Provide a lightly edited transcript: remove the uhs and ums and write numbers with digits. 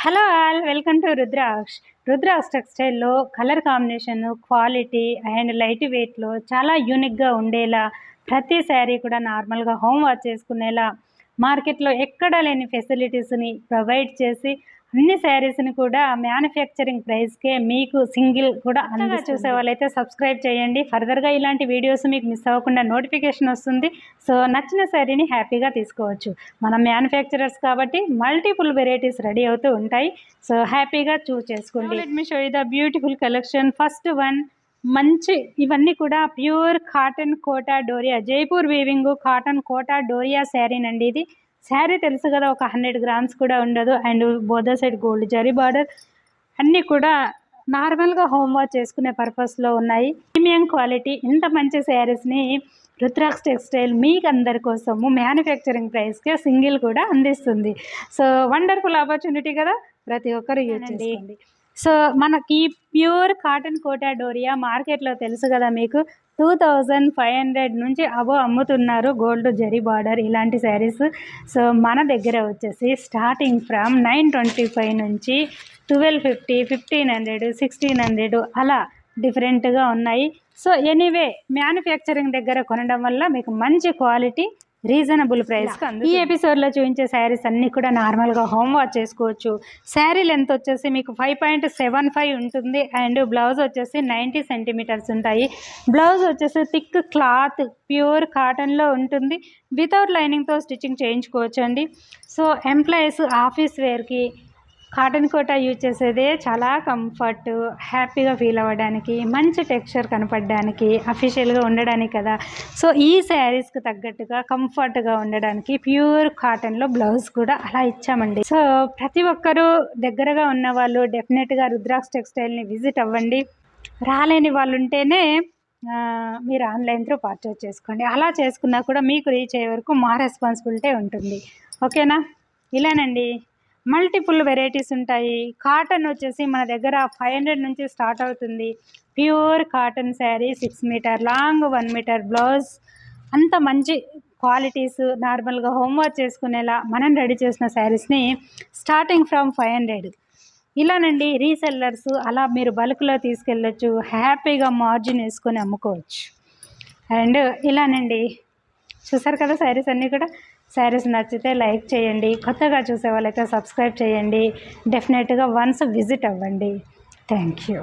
Hello all, welcome to Rudraksha టెక్స్టైల్లో colour combination, quality and light వెయిట్లో చాలా యూనిక్గా ఉండేలా ప్రతి శారీ కూడా నార్మల్గా హోమ్ వాష్ చేసుకునేలా మార్కెట్లో ఎక్కడ లేని ఫెసిలిటీస్ని ప్రొవైడ్ చేసి అన్ని శారీస్ని కూడా మ్యానుఫ్యాక్చరింగ్ ప్రైస్కే మీకు సింగిల్ కూడా అంతగా చూసే వాళ్ళైతే సబ్స్క్రైబ్ చేయండి. ఫర్దర్గా ఇలాంటి వీడియోస్ మీకు మిస్ అవ్వకుండా నోటిఫికేషన్ వస్తుంది. సో నచ్చిన శారీని హ్యాపీగా తీసుకోవచ్చు. మనం మ్యానుఫ్యాక్చరర్స్ కాబట్టి మల్టిపుల్ వెరైటీస్ రెడీ అవుతూ ఉంటాయి. సో హ్యాపీగా చూస్ చేసుకోండి. Let me show you the beautiful collection. First one మంచి, ఇవన్నీ కూడా pure cotton Kota Doria, Jaipur weaving cotton Kota Doria శారీనండి. ఇది శారీ తెలుసు కదా, ఒక 100 గ్రామ్స్ కూడా ఉండదు. And border side gold zari border, అన్నీ కూడా నార్మల్గా హోమ్ వాష్ చేసుకునే పర్పస్లో ఉన్నాయి. ప్రీమియం క్వాలిటీ ఇంత మంచి శారీస్ని రుద్రాక్ష టెక్స్టైల్ మీకు అందరి కోసము మ్యానుఫ్యాక్చరింగ్ ప్రైస్కే సింగిల్ కూడా అందిస్తుంది. సో వండర్ఫుల్ ఆపర్చునిటీ కదా, ప్రతి ఒక్కరు యూజ్ చేయండి. సో మనకి ప్యూర్ కాటన్ కోటా డోరియా మార్కెట్లో తెలుసు కదా మీకు, 2500 నుంచి అబో అమ్ముతున్నారు. గోల్డ్ జరీ బార్డర్ ఇలాంటి శారీస్. సో మన దగ్గర వచ్చేసి స్టార్టింగ్ ఫ్రమ్ 925 నుంచి 1250, 1500, 1600 అలా డిఫరెంట్గా ఉన్నాయి. సో ఎనీవే మ్యానుఫ్యాక్చరింగ్ దగ్గర కొనడం వల్ల మీకు మంచి క్వాలిటీ రీజనబుల్ ప్రైస్. ఈ ఎపిసోడ్లో చూపించే శారీస్ అన్నీ కూడా నార్మల్గా హోమ్ వాష్ చేసుకోవచ్చు. శారీ లెంత్ వచ్చేసి మీకు 5.75 ఉంటుంది. అండ్ బ్లౌజ్ వచ్చేసి 90 సెంటీమీటర్స్ ఉంటాయి. బ్లౌజ్ వచ్చేసి థిక్ క్లాత్ ప్యూర్ కాటన్లో ఉంటుంది. వితౌట్ లైనింగ్తో స్టిచ్చింగ్ చేయించుకోవచ్చు అండి. సో ఎంప్లాయీస్ ఆఫీస్ వేర్కి కాటన్ కోటా యూజ్ చేసేదే చాలా కంఫర్ట్, హ్యాపీగా ఫీల్ అవ్వడానికి, మంచి టెక్స్చర్ కనపడడానికి, అఫీషియల్గా ఉండడానికి కదా. సో ఈ శారీస్కి తగ్గట్టుగా కంఫర్ట్గా ఉండడానికి ప్యూర్ కాటన్లో బ్లౌజ్ కూడా అలా ఇచ్చామండి. సో ప్రతి ఒక్కరూ దగ్గరగా ఉన్న వాళ్ళు డెఫినెట్గా రుద్రాక్ష టెక్స్టైల్ని విజిట్ అవ్వండి. రాలేని వాళ్ళు ఉంటేనే మీరు ఆన్లైన్ త్రూ పర్చేజ్ చేసుకోండి. అలా చేసుకున్నా కూడా మీకు రీచ్ అయ్యే వరకు మా రెస్పాన్సిబిలిటీ ఉంటుంది. ఓకేనా? ఇలానండి, మల్టిపుల్ వెరైటీస్ ఉంటాయి. కాటన్ వచ్చేసి మన దగ్గర 500 నుంచి స్టార్ట్ అవుతుంది. Pure cotton sari 6 metre long, 1 metre blouse, అంత మంచి క్వాలిటీస్ నార్మల్గా హోమ్ వాష్ చేసుకునేలా మనం రెడీ చేసిన శారీస్ని స్టార్టింగ్ ఫ్రమ్ 500 ఇలానండి. రీసెల్లర్స్ అలా మీరు బల్క్లో తీసుకెళ్ళొచ్చు, హ్యాపీగా మార్జిన్ వేసుకొని అమ్ముకోవచ్చు. అండ్ ఇలానండి, చూసారు కదా శారీస్ అన్నీ కూడా. శారీస్ నచ్చితే లైక్ చేయండి, కొత్తగా చూసే వాళ్ళైతే సబ్స్క్రైబ్ చేయండి. డెఫినెట్గా వన్స్ విజిట్ అవ్వండి. Thank you.